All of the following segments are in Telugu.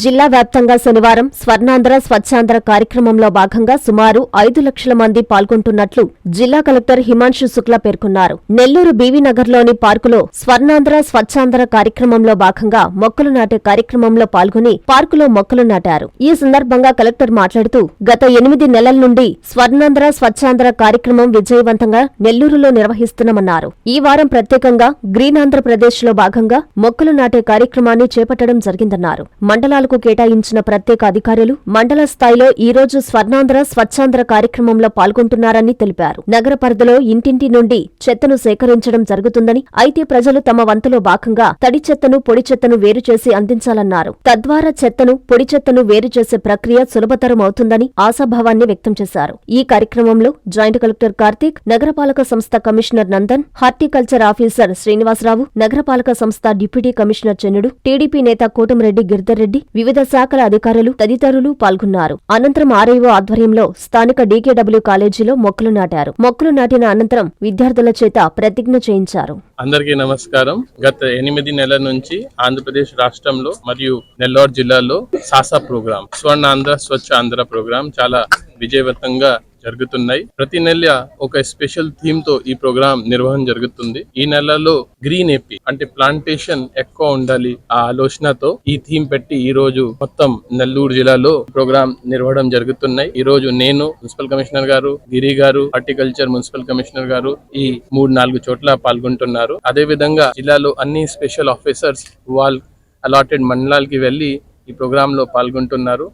జిల్లా వ్యాప్తంగా శనివారం స్వర్ణాంధ్ర స్వచ్ఛాంధ్ర కార్యక్రమంలో భాగంగా సుమారు 5 లక్షల మంది పాల్గొంటున్నట్లు జిల్లా కలెక్టర్ హిమాంశు శుక్లా పేర్కొన్నారు. నెల్లూరు బీవీ నగర్లోని పార్కులో స్వర్ణాంధ్ర స్వచ్ఛాంధ్ర కార్యక్రమంలో భాగంగా మొక్కలు నాటే కార్యక్రమంలో పాల్గొని పార్కులో మొక్కలు నాటారు. ఈ సందర్భంగా కలెక్టర్ మాట్లాడుతూ గత 8 నెలల నుండి స్వర్ణాంధ్ర స్వచ్ఛాంధ్ర కార్యక్రమం విజయవంతంగా నెల్లూరులో నిర్వహిస్తున్నామన్నారు. ఈ వారం ప్రత్యేకంగా గ్రీన్ ఆంధ్రప్రదేశ్ లో భాగంగా మొక్కలు నాటే కార్యక్రమాన్ని చేపట్టడం జరిగిందన్నారు. మండలాలకు కేటాయించిన ప్రత్యేక అధికారులు మండల స్థాయిలో ఈ రోజు స్వర్ణాంధ్ర స్వచ్ఛాంధ్ర కార్యక్రమంలో పాల్గొంటున్నారని తెలిపారు. నగర పరిధిలో ఇంటింటి నుండి చెత్తను సేకరించడం జరుగుతుందని, అయితే ప్రజలు తమ వంతులో భాగంగా తడి చెత్తను పొడి చెత్తను వేరు చేసి అందించాలన్నారు. తద్వారా చెత్తను పొడి చెత్తను వేరు చేసే ప్రక్రియ సులభతరం అవుతుందని ఆశాభావాన్ని వ్యక్తం చేశారు. ఈ కార్యక్రమంలో జాయింట్ కలెక్టర్ కార్తీక్, నగరపాలక సంస్థ commissioner Nandan, horticulture officer Srinivasarao, నగరపాలక సంస్థ డిప్యూటీ కమిషనర్ చెన్నుడు, టీడీపీ నేత కోటంరెడ్డి గిరిధర్ రెడ్డి, వివిధ శాఖల అధికారులు తదితరులు పాల్గొన్నారు. అనంతరం ఆర్ఐఓ ఆధ్వర్యంలో స్థానిక డీకేడబ్ల్యూ కాలేజీలో మొక్కలు నాటారు. మొక్కలు నాటిన అనంతరం విద్యార్థుల చేత ప్రతిజ్ఞ చేయించారు. అందరికీ నమస్కారం. గత 8 నెలల నుంచి ఆంధ్రప్రదేశ్ రాష్ట్రంలో మరియు నెల్లూరు జిల్లాలో సాసా ప్రోగ్రామ్, స్వర్ణాంధ్ర స్వచ్ఛ ఆంధ్ర ప్రోగ్రామ్ చాలా విజయవంతంగా జరుగుతున్నాయి. ప్రతి నెల ఒక స్పెషల్ థీమ్ తో ఈ ప్రోగ్రామ్ నిర్వహణ జరుగుతుంది. ఈ నెలలో గ్రీన్ ఏపీ అంటే ప్లాంటేషన్ ఎక్కువ ఉండాలి ఆ ఆలోచనతో ఈ థీమ్ పెట్టి ఈ రోజు మొత్తం నెల్లూరు జిల్లాలో ప్రోగ్రామ్ నిర్వహణ జరుగుతున్నాయి. ఈ రోజు నేను, మున్సిపల్ కమిషనర్ గారు, గిరి గారు, హార్టికల్చర్ మున్సిపల్ కమిషనర్ గారు ఈ 3-4 చోట్ల పాల్గొంటున్నారు. అదే విధంగా జిల్లాలో అన్ని స్పెషల్ ఆఫీసర్స్ వాళ్ళ అలాటెడ్ మండలాలకి వెళ్లి ఈ ప్రోగ్రామ్ లో పాల్గొంటున్నారు.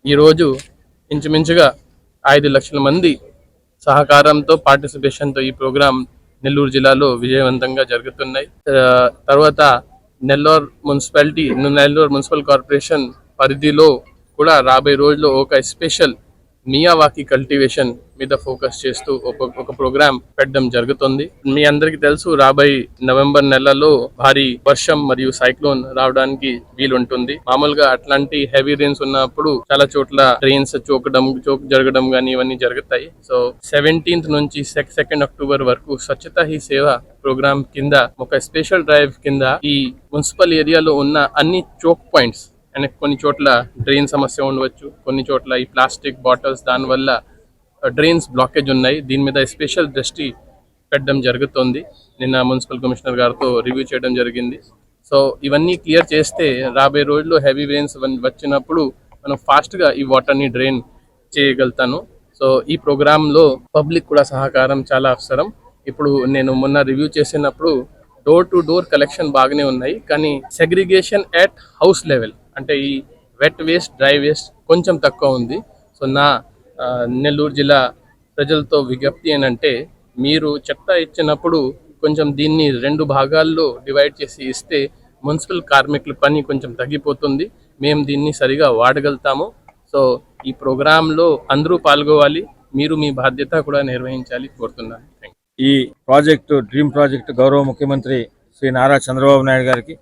ఈ రోజు ఇంచుమించుగా 5 లక్షల మంది సహకారంతో పార్టిసిపేషన్తో ఈ ప్రోగ్రాం నెల్లూరు జిల్లాలో విజయవంతంగా జరుగుతున్నాయి. తర్వాత నెల్లూరు మున్సిపల్ కార్పొరేషన్ పరిధిలో కూడా రాబోయే రోజుల్లో ఒక స్పెషల్ మియావాకి కల్టివేషన్ మీద ఫోకస్ చేస్తూ ఒక ప్రోగ్రాం పెట్టడం జరుగుతుంది. మీ అందరికీ తెలుసు, రాబోయే నవంబర్ నెలలో భారీ వర్షం మరియు సైక్లోన్ రావడానికి వీలుంటుంది. మామూలుగా అట్లాంటి హెవీ రెయిన్స్ ఉన్నప్పుడు చాలా చోట్ల ట్రైన్స్ చోక్ జరగడం కానీ ఇవన్నీ జరుగుతాయి. సో 17th నుంచి 2nd అక్టోబర్ వరకు స్వచ్ఛతా హీ సేవ ప్రోగ్రామ్ కింద ఒక స్పెషల్ డ్రైవ్ కింద ఈ మున్సిపల్ ఏరియాలో ఉన్న అన్ని చోక్ పాయింట్స్ అండ్ కొన్ని చోట్ల డ్రైన్ సమస్య ఉండవచ్చు, కొన్ని చోట్ల ఈ ప్లాస్టిక్ బాటిల్స్ దానివల్ల డ్రైన్స్ బ్లాకేజ్ ఉన్నాయి. దీని మీద స్పెషల్ దృష్టి పెట్టడం జరుగుతుంది. నిన్న మున్సిపల్ కమిషనర్ గారితో రివ్యూ చేయడం జరిగింది. సో ఇవన్నీ క్లియర్ చేస్తే రాబోయే రోజుల్లో హెవీ రెయిన్స్ వచ్చినప్పుడు మనం ఫాస్ట్గా ఈ వాటర్ని డ్రైన్ చేయగలుగుతాను. సో ఈ ప్రోగ్రాంలో పబ్లిక్ కూడా సహకారం చాలా అవసరం. ఇప్పుడు నేను మొన్న రివ్యూ చేసినప్పుడు డోర్ టు డోర్ కలెక్షన్ బాగానే ఉన్నాయి, కానీ సెగ్రిగేషన్ ఎట్ హౌస్ లెవెల్ అంటే ఈ వెట్ వేస్ట్, డ్రై వేస్ట్ కొంచెం తక్కువ ఉంది. సో నా నెల్లూరు జిల్లా ప్రజలతో విజ్ఞప్తి ఏంటంటే, మీరు చెత్త ఇచ్చినప్పుడు కొంచెం దీన్ని 2 భాగాల్లో డివైడ్ చేసి ఇస్తే మున్సిపల్ కార్మికుల పని కొంచెం తగ్గిపోతుంది. మేము దీన్ని సరిగా వాడగలుగుతాము. సో ఈ ప్రోగ్రాంలో అందరూ పాల్గొవాలి, మీరు మీ బాధ్యత కూడా నిర్వహించాలి కోరుతున్నాను. ఈ ప్రాజెక్టు డ్రీమ్ ప్రాజెక్టు గౌరవ ముఖ్యమంత్రి శ్రీ నారా చంద్రబాబు నాయుడు గారికి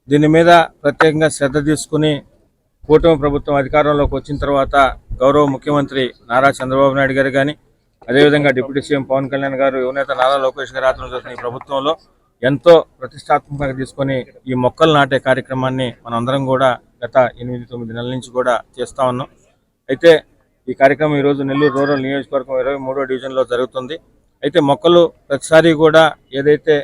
దీని మీద ప్రత్యేకంగా శ్రద్ధ తీసుకుని కూటమి ప్రభుత్వం అధికారంలోకి వచ్చిన తర్వాత గౌరవ ముఖ్యమంత్రి నారా చంద్రబాబు నాయుడు గారు కానీ, అదేవిధంగా డిప్యూటీ సీఎం పవన్ కళ్యాణ్ గారు, యువనేత నారా లోకేష్ గారు ఆధ్వర్యంలో చేసిన ఈ ప్రభుత్వంలో ఎంతో ప్రతిష్టాత్మకంగా తీసుకొని ఈ మొక్కలు నాటే కార్యక్రమాన్ని మనందరం కూడా గత 8-9 నెలల నుంచి కూడా చేస్తూ ఉన్నాం. అయితే ఈ కార్యక్రమం ఈరోజు నెల్లూరు రూరల్ నియోజకవర్గం 23వ డివిజన్లో జరుగుతుంది. అయితే మొక్కలు ప్రతిసారి కూడా ఏదైతే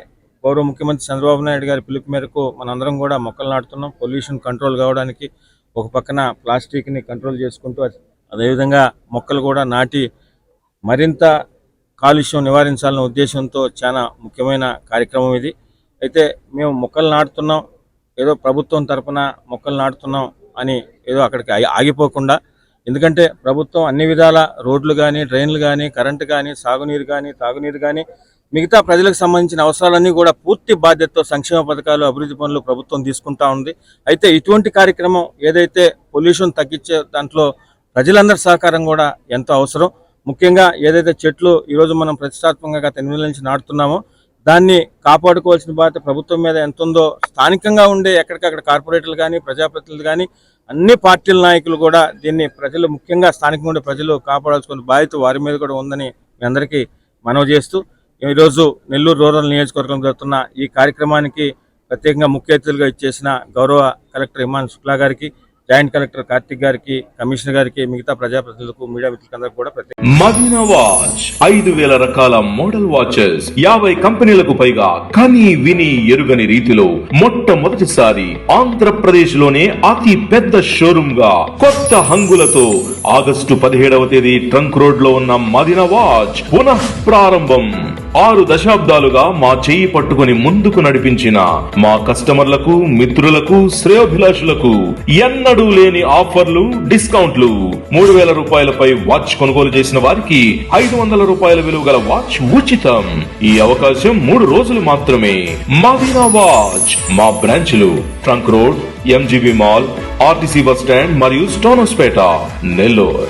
గౌరవ ముఖ్యమంత్రి చంద్రబాబు నాయుడు గారి పిలుపు మేరకు మనందరం కూడా మొక్కలు నాటుతున్నాం. పొల్యూషన్ కంట్రోల్ కావడానికి ఒక పక్కన ప్లాస్టిక్ని కంట్రోల్ చేసుకుంటూ, అదేవిధంగా మొక్కలు కూడా నాటి మరింత కాలుష్యం నివారించాలనే ఉద్దేశంతో చాలా ముఖ్యమైన కార్యక్రమం ఇది. అయితే మేము మొక్కలు నాటుతున్నాం, ఏదో ప్రభుత్వం తరఫున మొక్కలు నాటుతున్నాం అని ఏదో అక్కడికి ఆగిపోకుండా, ఎందుకంటే ప్రభుత్వం అన్ని విధాల రోడ్లు కానీ, డ్రైన్లు కానీ, కరెంటు కానీ, సాగునీరు కానీ, తాగునీరు కానీ, మిగతా ప్రజలకు సంబంధించిన అవసరాలన్నీ కూడా పూర్తి బాధ్యతతో సంక్షేమ పథకాలు, అభివృద్ధి పనులు ప్రభుత్వం తీసుకుంటా ఉంది. అయితే ఇటువంటి కార్యక్రమం ఏదైతే పొల్యూషన్ తగ్గించే దాంట్లో ప్రజలందరి సహకారం కూడా ఎంతో అవసరం. ముఖ్యంగా ఏదైతే చెట్లు ఈరోజు మనం ప్రతిష్టాత్మకంగా గత 8 నెలల నుంచి నాటుతున్నామో దాన్ని కాపాడుకోవాల్సిన బాధ్యత ప్రభుత్వం మీద ఎంత ఉందో, స్థానికంగా ఉండే ఎక్కడికక్కడ కార్పొరేటర్లు కానీ, ప్రజాప్రతినిధులు కానీ, అన్ని పార్టీల నాయకులు కూడా దీన్ని ప్రజలు, ముఖ్యంగా స్థానికంగా ఉండే ప్రజలు కాపాడాల్సిన బాధ్యత వారి మీద కూడా ఉందని మీ అందరికీ మనవి చేస్తూ, ఈరోజు నెల్లూరు రూరల్ నియోజకవర్గం జరుగుతున్న ఈ కార్యక్రమానికి ప్రత్యేకంగా ముఖ్య అతిథులుగా ఇచ్చేసిన గౌరవ కలెక్టర్ హిమాంశు శుక్లా గారికి, జాయింట్ కలెక్టర్ కార్తిక్ గారికి, కమిషనర్ గారికి, మిగతా ప్రజాప్రతినిధులకు, మీడియా మిత్రులందరికీ కూడా మదీనా వాచ్ 5,000 రకాల మోడల్ వాచెస్, 50 కంపెనీలకు పైగా కని విని ఎరుగని రీతిలో మొట్టమొదటిసారి ఆంధ్రప్రదేశ్ లోనే అతి పెద్ద షోరూమ్ గా కొత్త హంగులతో ఆగస్టు 17వ తేదీ ట్రంక్ రోడ్ లో ఉన్న మదీనా వాచ్ పునః ప్రారంభం. 6 దశాబ్దాలుగా మా చెయ్యి పట్టుకుని ముందుకు నడిపించిన మా కస్టమర్లకు, మిత్రులకు, శ్రేయోభిలాషులకు ఎన్నడూ లేని ఆఫర్లు, డిస్కౌంట్లు. 3,000 రూపాయలపై వాచ్ కొనుగోలు చేసిన వారికి 500 రూపాయల విలువ గల వాచ్ ఉచితం. ఈ అవకాశం 3 రోజులు మాత్రమే. మదీనా వాచ్ మా బ్రాంచ్లు trunk road, MGB mall, RTC bus stand మరియు స్టోనస్పేట, నెల్లూరు.